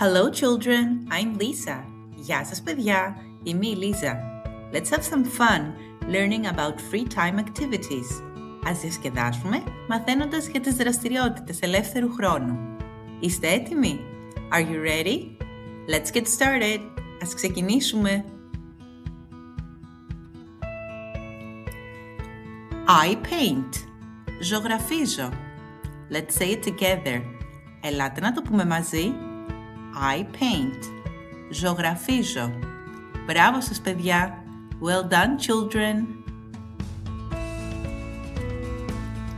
Hello children, I'm Lisa. Γεια σας παιδιά, είμαι η Λίζα. Let's have some fun learning about free time activities. Ας διασκεδάσουμε μαθαίνοντας για τις δραστηριότητες ελεύθερου χρόνου. Είστε έτοιμοι? Are you ready? Let's get started. Ας ξεκινήσουμε. I paint. Ζωγραφίζω. Let's say it together. Ελάτε να το πούμε μαζί. I paint. Ζωγραφίζω. Μπράβο σας παιδιά. Well done children.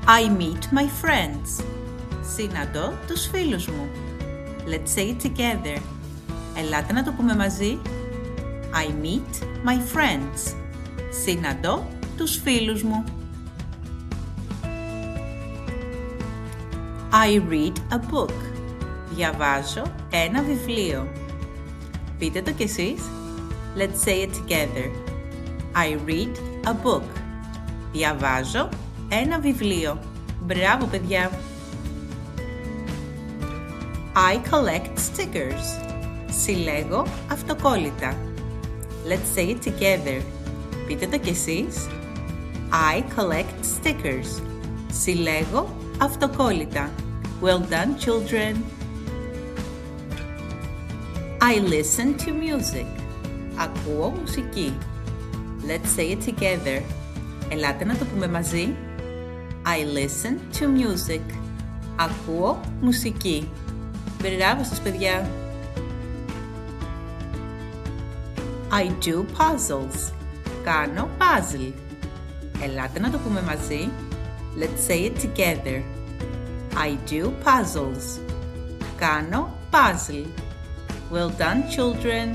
I meet my friends. Συναντώ τους φίλους μου. Let's say it together. Ελάτε να το πούμε μαζί. I meet my friends. Συναντώ τους φίλους μου. I read a book. Διαβάζω ένα βιβλίο. Πείτε το κι εσείς. Let's say it together. I read a book. Διαβάζω ένα βιβλίο. Μπράβο παιδιά. I collect stickers. Συλλέγω αυτοκόλλητα. Let's say it together. Πείτε το κι εσείς. I collect stickers. Συλλέγω αυτοκόλλητα. Well done children. I listen to music. Ακούω μουσική. Let's say it together. Ελάτε να το πούμε μαζί. I listen to music. Ακούω μουσική. Μπράβο σας παιδιά. I do puzzles. Κάνω puzzle. Ελάτε να το πούμε μαζί. Let's say it together. I do puzzles. Κάνω puzzle. Well done children.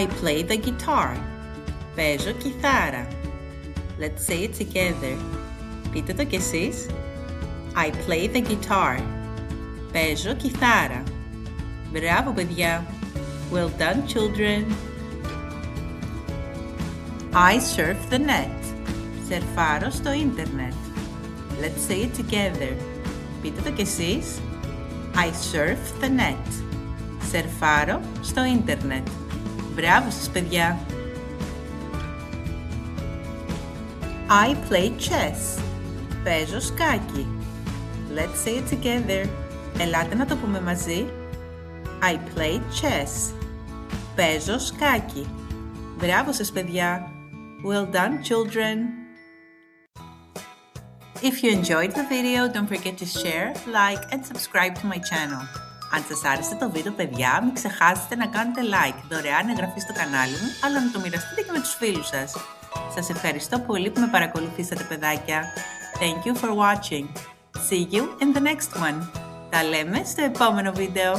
I play the guitar. Παίζω κιθάρα. Let's say it together. Πείτε το κι εσείς. I play the guitar. Παίζω κιθάρα. Μπράβο παιδιά. Well done children. I surf the net. Σερφάρω στο ίντερνετ. Let's say it together. Πείτε το κι εσείς. I surf the net. Σερφάρω στο ίντερνετ. Μπράβο σας παιδιά. I play chess. Παίζω σκάκι. Let's say it together. Ελάτε να το πούμε μαζί. I play chess. Παίζω σκάκι. Μπράβο σας παιδιά. Well done children. If you enjoyed the video, don't forget to share, like and subscribe to my channel. Αν σας άρεσε το βίντεο παιδιά, μην ξεχάσετε να κάνετε like, δωρεάν εγγραφή στο κανάλι μου, αλλά να το μοιραστείτε και με τους φίλους σας. Σας ευχαριστώ πολύ που με παρακολουθήσατε παιδάκια. Thank you for watching. See you in the next one. Τα λέμε στο επόμενο βίντεο.